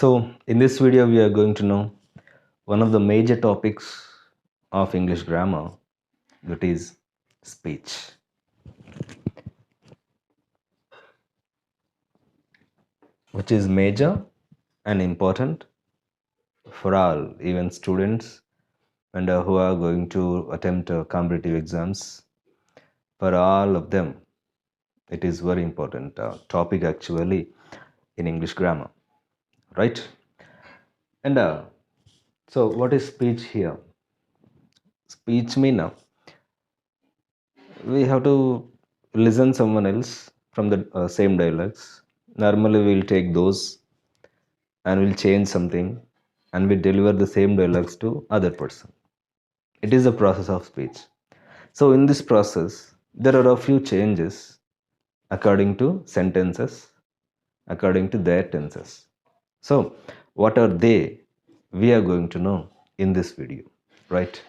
So, in this video, we are going to know one of the major topics of English grammar, that is speech, which is major and important for all, even students and who are going to attempt competitive exams. For all of them, it is very important topic actually in English grammar, right? And so, what is speech here? Speech mean we have to listen someone else from the same dialects. Normally we'll take those and we'll change something and we deliver the same dialects to other person. It is a process of speech. So in this process there are a few changes according to sentences, according to their tenses. So what are they? We are going to know in this video, right?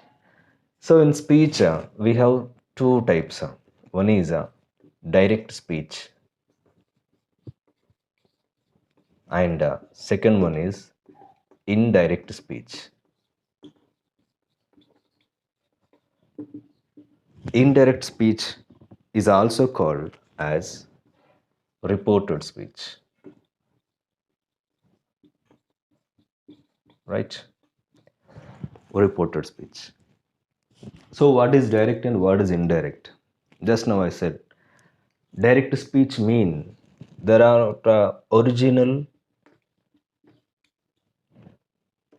So in speech, we have two types. One is direct speech, and second one is indirect speech. Indirect speech is also called as reported speech, right? Reported speech. So what is direct and what is indirect? Just now I said direct speech mean there are original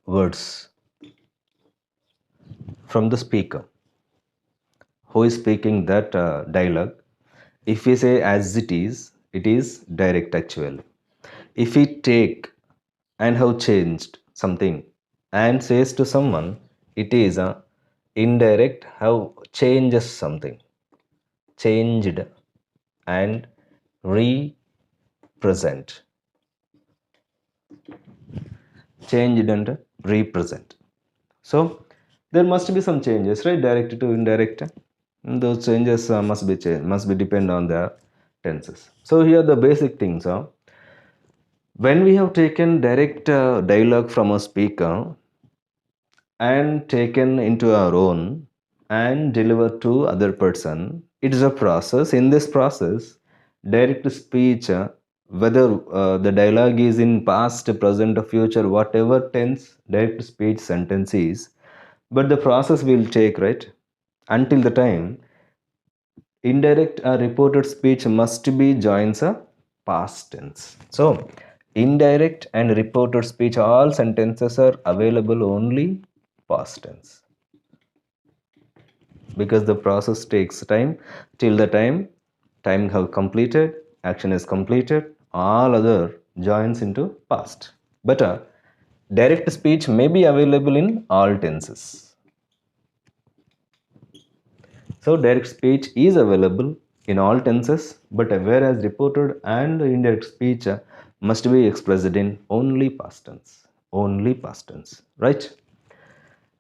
words from the speaker who is speaking that dialogue. If we say as it is direct actually. If we take and have changed something and says to someone, it is a indirect, have changes something, changed and represent, changed and represent. So there must be some changes, right? Direct to indirect. And those changes must be changed, must be depend on the tenses. So here the basic things are when we have taken direct dialogue from a speaker and taken into our own and delivered to other person, it is a process. In this process direct speech, whether the dialogue is in past, present or future, whatever tense direct speech sentence is, but the process will take, right, until the time indirect or reported speech must be joins a past tense. So indirect and reported speech, all sentences are available only past tense, because the process takes time. Till the time have completed, action is completed, all other joins into past. But direct speech may be available in all tenses. So direct speech is available in all tenses, but whereas reported and indirect speech must be expressed in only past tense. Only past tense, right?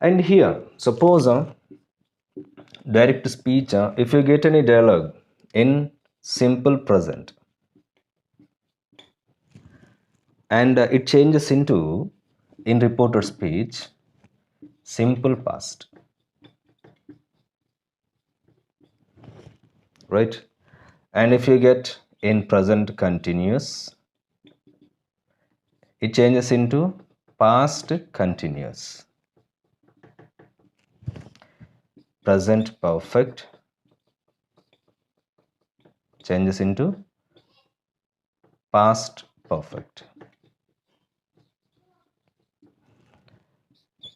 And here, suppose direct speech, if you get any dialogue in simple present and it changes into, in reported speech, simple past, right? And if you get in present continuous, it changes into past continuous. Present perfect changes into past perfect.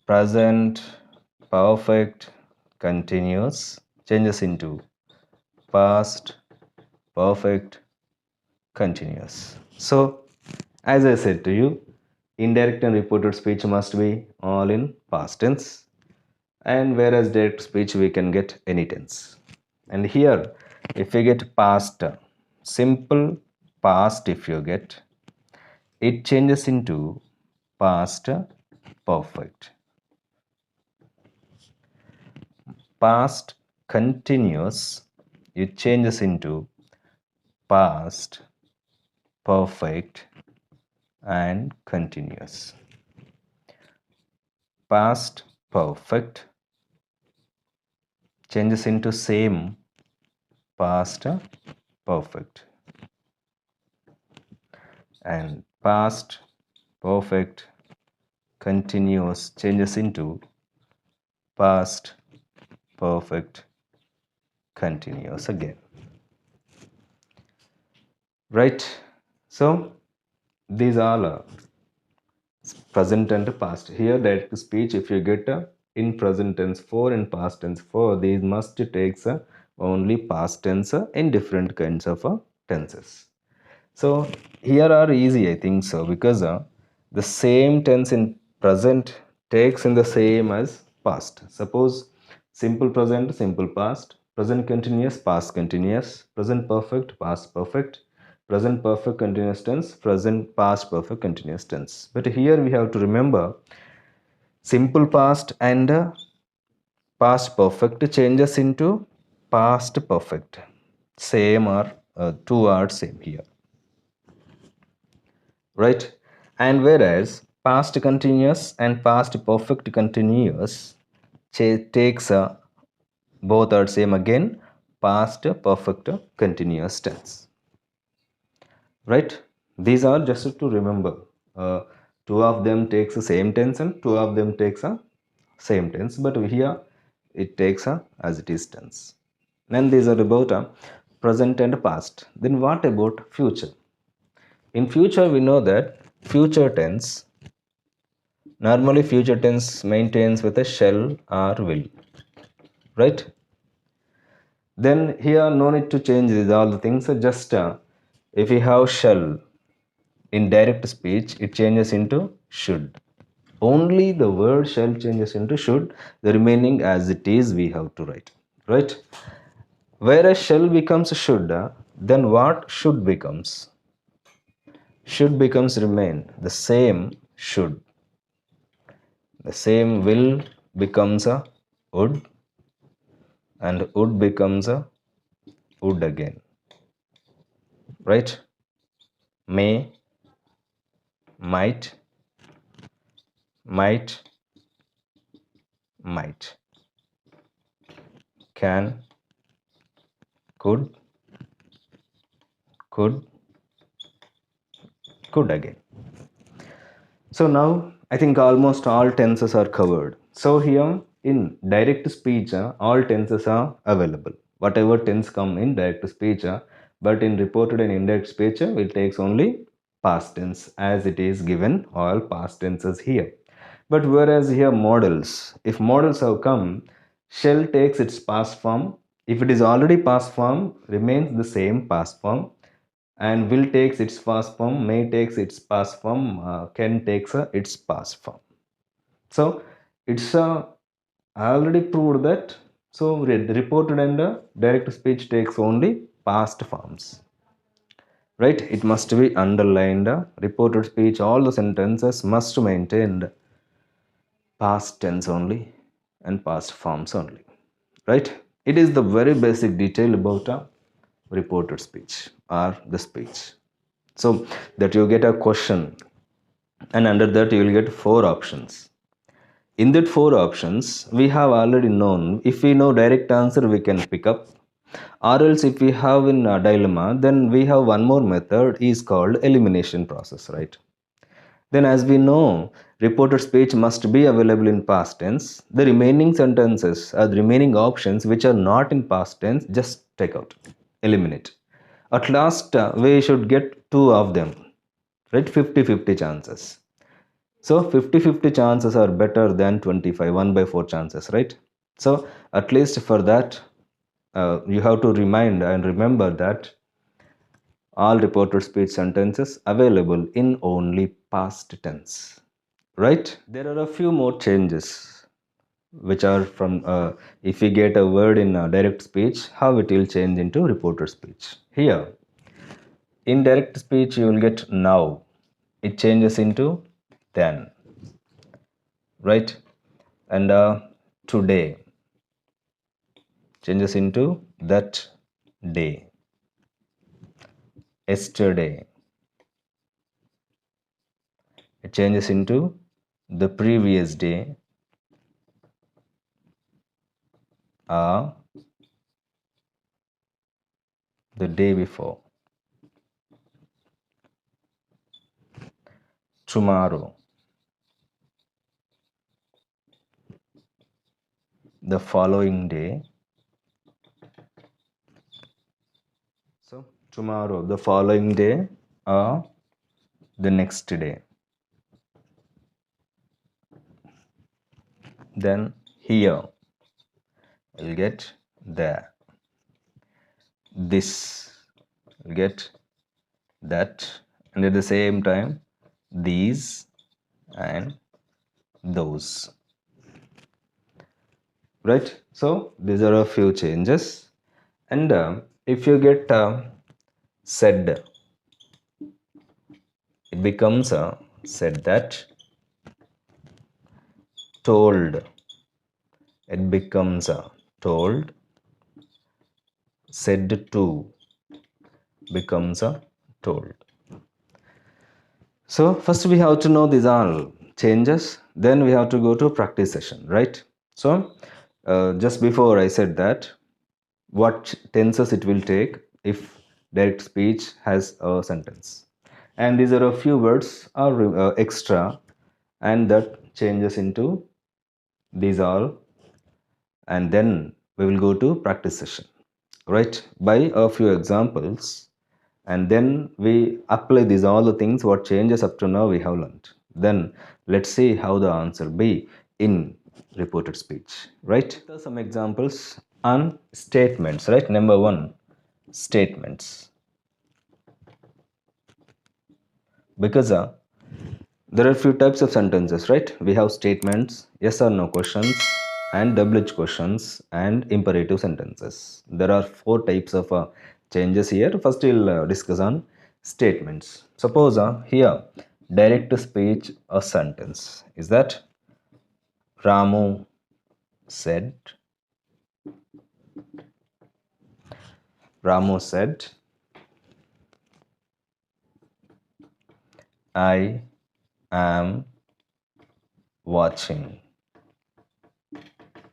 Present perfect continuous changes into past perfect continuous. So as I said to you, indirect and reported speech must be all in past tense, and whereas direct speech we can get any tense. And here if we get past, simple past, if you get, it changes into past perfect. Past continuous, it changes into past perfect and continuous. Past perfect changes into same past perfect, and past perfect continuous changes into past perfect continuous again, right? So these all are present and past. Here direct speech, if you get in present tense 4 and past tense 4, these must takes only past tense in different kinds of tenses. So here are easy, I think so, because the same tense in present takes in the same as past. Suppose simple present, simple past, present continuous, past continuous, present perfect, past perfect, present perfect continuous tense, present past perfect continuous tense. But here we have to remember simple past and past perfect changes into past perfect. Same or two are same here, right? And whereas past continuous and past perfect continuous takes both are same again, past perfect continuous tense, right? These are just to remember. uh, Two of them takes the same tense and two of them takes a same tense, but here it takes a as it is tense. Then these are about present and past. Then what about future? In future we know that future tense, normally future tense maintains with a shall or will, right? Then here no need to change these all the things. So just if we have shall in direct speech, it changes into should. Only the word shall changes into should. The remaining as it is we have to write, right? Whereas shall becomes should, then what should becomes? Should becomes remain the same should. The same will becomes a would, and would becomes a would again, right? May, might, might, might, can, could, could again. So now I think almost all tenses are covered. So here in direct speech, all tenses are available. Whatever tense come in direct speech, but in reported and indirect speech, it takes only past tense as it is given all past tenses here. But whereas here models, if models have come, shall takes its past form. If it is already past form, remains the same past form, and will takes its past form, may takes its past form, can takes its past form. So it's already proved that. So reported and direct speech takes only past forms, right? It must be underlined. Reported speech, all the sentences must maintain past tense only and past forms only, right? It is the very basic detail about a reported speech or the speech. So that you get a question, and under that you will get four options. In that four options, we have already known, if we know direct answer we can pick up, or else if we have in a dilemma, then we have one more method is called elimination process, right? Then as we know, reported speech must be available in past tense. The remaining sentences or the remaining options which are not in past tense, just take out, eliminate. At last, we should get two of them, right? 50-50 chances. So 50-50 chances are better than 25, 1 by 4 chances, right? So at least for that, you have to remind and remember that all reported speech sentences available in only past tense, right? There are a few more changes which are from if we get a word in direct speech, how it will change into reported speech. Here, in direct speech, you will get now. It changes into then, right? And today changes into that day, yesterday, it changes into the previous day or the day before. Tomorrow, the following day. So, tomorrow, the following day or the next day. Then here, we'll get there. This, we'll get that, and at the same time, these and those. Right? So, these are a few changes. And if you get said, it becomes said that. Told, it becomes told. Said to becomes told. So first we have to know these all changes, then we have to go to practice session, right? So just before I said that what tenses it will take if direct speech has a sentence, and these are a few words are extra, and that changes into these all, and then we will go to practice session, right, by a few examples, and then we apply these all the things what changes up to now we have learned. Then let's see how the answer be in reported speech, right? There are some examples on statements, right? Number one, statements. Because there are few types of sentences, right? We have statements, yes or no questions, and WH questions, and imperative sentences. There are four types of changes here. First, we'll discuss on statements. Suppose here, direct speech a sentence is that Ramu said, Ramu said, I am watching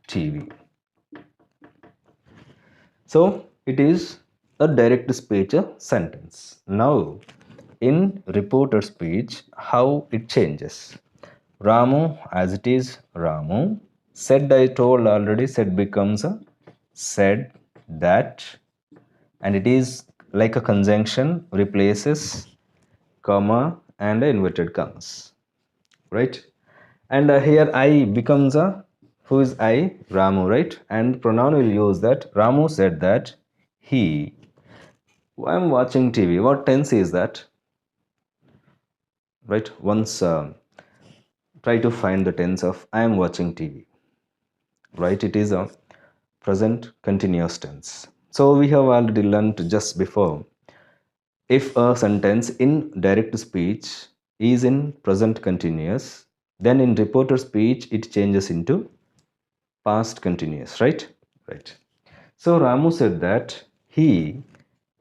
TV. So it is a direct speech sentence. Now, in reported speech, how it changes? Ramu, as it is Ramu. Said, I told already, said becomes a said that, and it is like a conjunction, replaces comma and inverted commas, right? And here I becomes a, who is I? Ramu, right? And pronoun will use that. Ramu said that he. I'm watching TV. What tense is that? Right? Once try to find the tense of I am watching TV. Right? It is a present continuous tense. So we have already learned just before. If a sentence in direct speech is in present continuous, then in reported speech it changes into past continuous, right? Right. So Ramu said that he,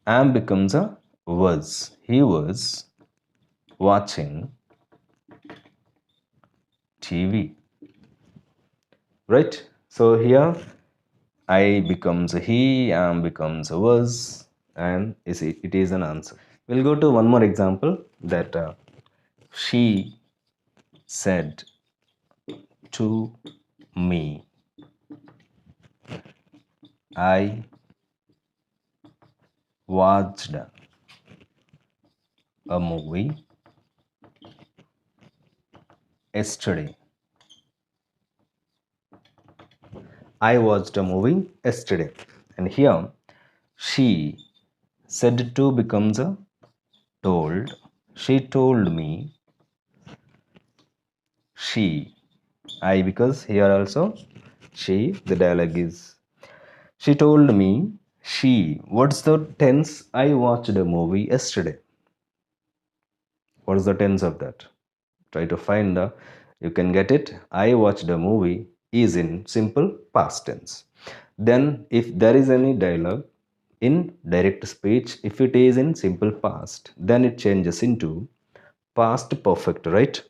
am becomes a was. He was watching TV. Right? So here I becomes a he, am becomes a was, and it is an answer. We'll go to one more example that she said to me, I watched a movie yesterday. I watched a movie yesterday. And here, she said to becomes a told. She told me. She. I, because here also she, the dialogue is. She told me. She. What's the tense? I watched a movie yesterday. What is the tense of that? Try to find the, you can get it. I watched a movie is in simple past tense. Then if there is any dialogue in direct speech, if it is in simple past, then it changes into past perfect, right?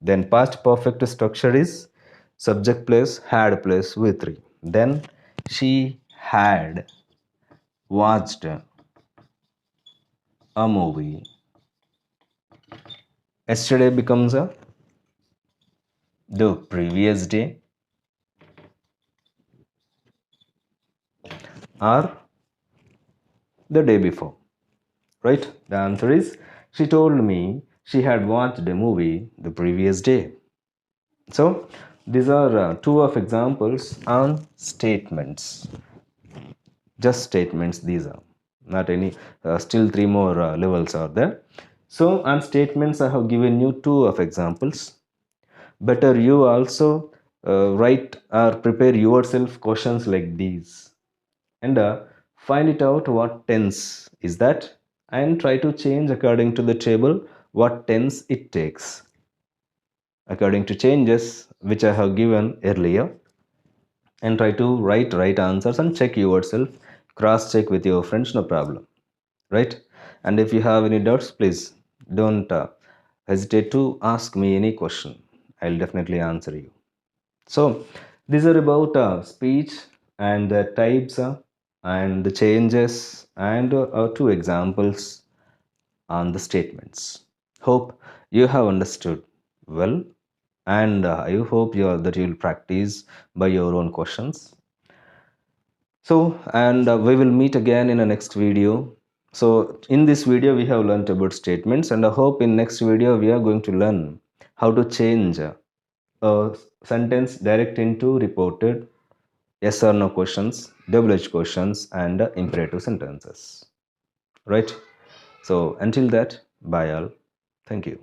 Then past perfect structure is subject plus had plus V3. Then she had watched a movie. Yesterday becomes the previous day or the day before. Right? The answer is she told me she had watched a movie the previous day. So these are two of examples on statements. Just statements these are, not any, still three more levels are there. So on statements I have given you two of examples. Better you also write or prepare yourself questions like these, and find it out what tense is that, and try to change according to the table what tense it takes according to changes which I have given earlier, and try to write right answers and check yourself, cross check with your friends, no problem, right? And if you have any doubts, please don't hesitate to ask me any question. I'll definitely answer you. So these are about speech and the types and the changes, and two examples on the statements. Hope you have understood well, and I hope that you'll practice by your own questions. So, and we will meet again in a next video. So in this video we have learned about statements, and I hope in next video we are going to learn how to change a sentence direct into reported, yes or no questions, WH questions, and imperative sentences. Right? So until that, bye all. Thank you.